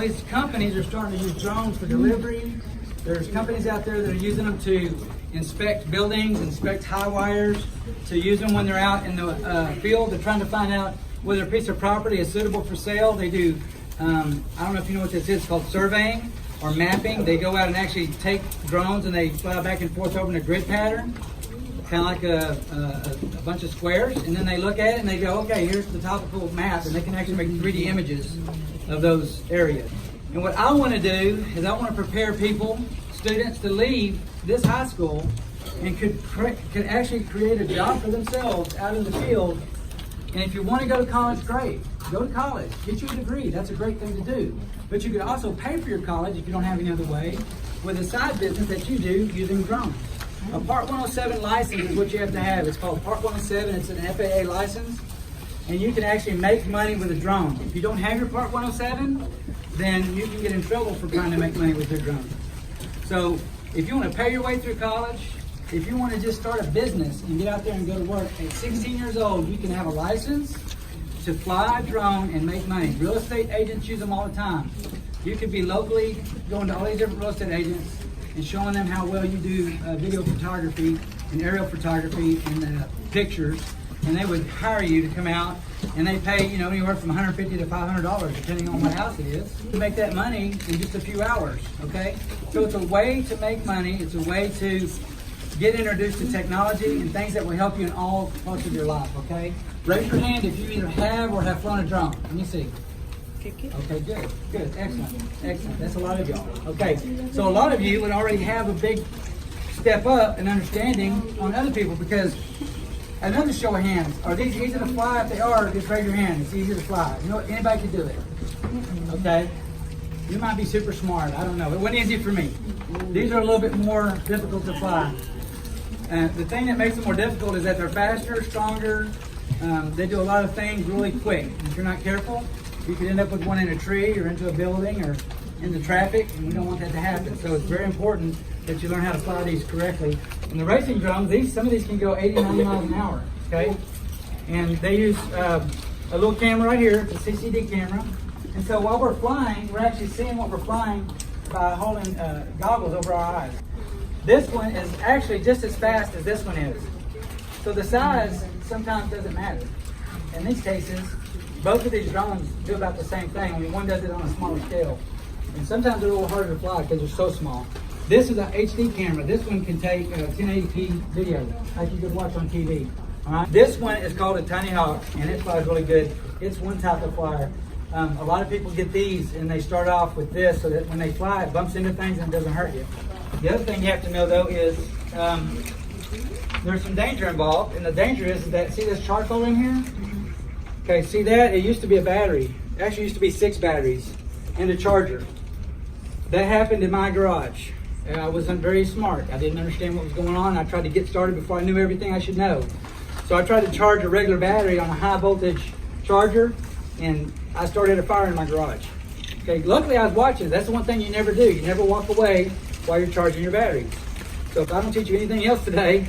these companies are starting to use drones for delivery. There's companies out there that are using them to inspect buildings, inspect high wires, to use them when they're out in the field. They're trying to find out whether a piece of property is suitable for sale. They do, I don't know if you know what this is, it's called surveying or mapping. They go out and actually take drones and they fly back and forth over in a grid pattern, kind of like a bunch of squares, and then they look at it and they go, okay, here's the topical map, and they can actually make 3D images of those areas. And what I want to do is I want to prepare people, students, to leave this high school and could actually create a job for themselves out in the field. And if you want to go to college, great. Go to college. Get you a degree. That's a great thing to do. But you could also pay for your college if you don't have any other way with a side business that you do using drones. A Part 107 license is what you have to have. It's called Part 107. It's an FAA license. And you can actually make money with a drone. If you don't have your Part 107, then you can get in trouble for trying to make money with your drone. So if you want to pay your way through college, if you want to just start a business and get out there and go to work, at 16 years old, you can have a license to fly a drone and make money. Real estate agents use them all the time. You could be locally going to all these different real estate agents and showing them how well you do video photography and aerial photography and pictures, and they would hire you to come out, and they pay, you know, anywhere from $150 to $500, depending on what house it is, to make that money in just a few hours, okay? So it's a way to make money. It's a way to get introduced to technology and things that will help you in all parts of your life, okay? Raise your hand if you either have or have flown a drone. Let me see. Okay, good, excellent, excellent. That's a lot of y'all. Okay, so a lot of you would already have a big step up in understanding on other people, because another show of hands, are these easy to fly? If they are, just raise your hand. It's easy to fly. You know what? Anybody can do it. Okay? You might be super smart. I don't know. It wasn't easy for me. These are a little bit more difficult to fly. The thing that makes them more difficult is that they're faster, stronger. They do a lot of things really quick. If you're not careful, you could end up with one in a tree or into a building or into traffic, and we don't want that to happen. So it's very important that you learn how to fly these correctly. And the racing drones, some of these can go 80, 90 miles an hour, okay? And they use a little camera right here, it's a CCD camera. And so while we're flying, we're actually seeing what we're flying by holding goggles over our eyes. This one is actually just as fast as this one is. So the size sometimes doesn't matter. In these cases, both of these drones do about the same thing. I mean, one does it on a smaller scale. And sometimes they're a little harder to fly because they're so small. This is an HD camera. This one can take 1080p video, like you could watch on TV. All right. This one is called a Tiny Hawk, and it flies really good. It's one type of flyer. A lot of people get these, and they start off with this so that when they fly, it bumps into things and it doesn't hurt you. The other thing you have to know, though, is there's some danger involved, and the danger is that, see this charcoal in here? Okay, see that? It used to be a battery. It actually used to be 6 batteries and a charger. That happened in my garage. I wasn't very smart. I didn't understand what was going on. I tried to get started before I knew everything I should know. So I tried to charge a regular battery on a high voltage charger, and I started a fire in my garage. Okay, luckily I was watching. That's the one thing you never do. You never walk away while you're charging your batteries. So if I don't teach you anything else today,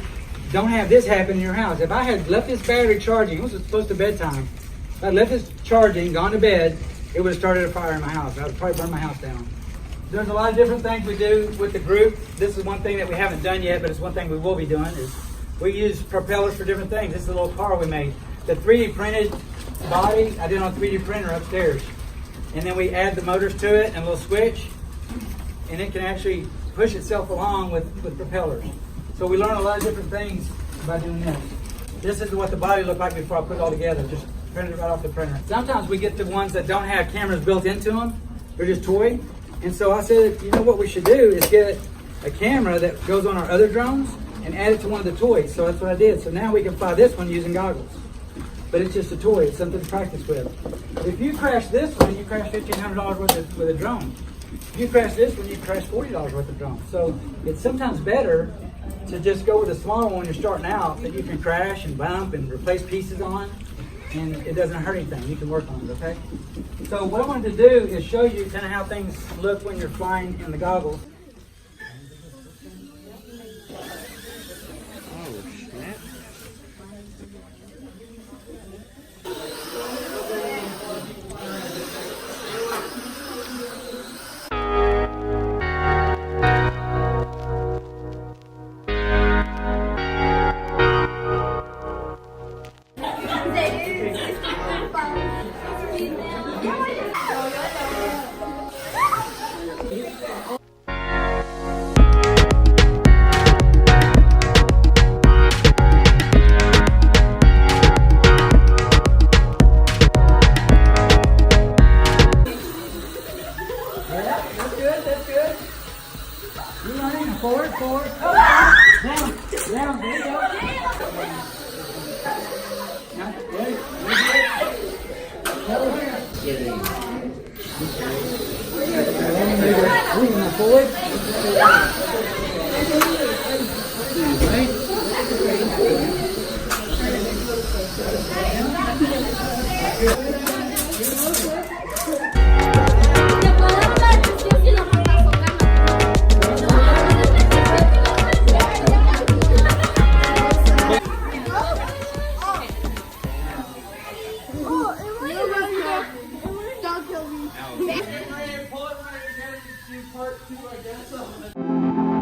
don't have this happen in your house. If I had left this battery charging, it was close to bedtime. If I left this charging, gone to bed, it would have started a fire in my house. I would probably burn my house down. There's a lot of different things we do with the group. This is one thing that we haven't done yet, but it's one thing we will be doing, is we use propellers for different things. This is a little car we made. The 3D printed body, I did on a 3D printer upstairs. And then we add the motors to it and a little switch, and it can actually push itself along with propellers. So we learn a lot of different things by doing this. This is what the body looked like before I put it all together. Just printed it right off the printer. Sometimes we get the ones that don't have cameras built into them. They're just toy. And so I said, you know what we should do is get a camera that goes on our other drones and add it to one of the toys. So that's what I did. So now we can fly this one using goggles. But it's just a toy. It's something to practice with. If you crash this one, you crash $1,500 worth with a drone. If you crash this one, you crash $40 worth of drone. So it's sometimes better to just go with a smaller one when you're starting out that you can crash and bump and replace pieces on, and it doesn't hurt anything. You can work on it, okay? So what I wanted to do is show you kind of how things look when you're flying in the goggles. turning. Forward, forward. Oh, down, down. There you go. Now, ready? Moving forward. Don't kill me. Part 2, I guess.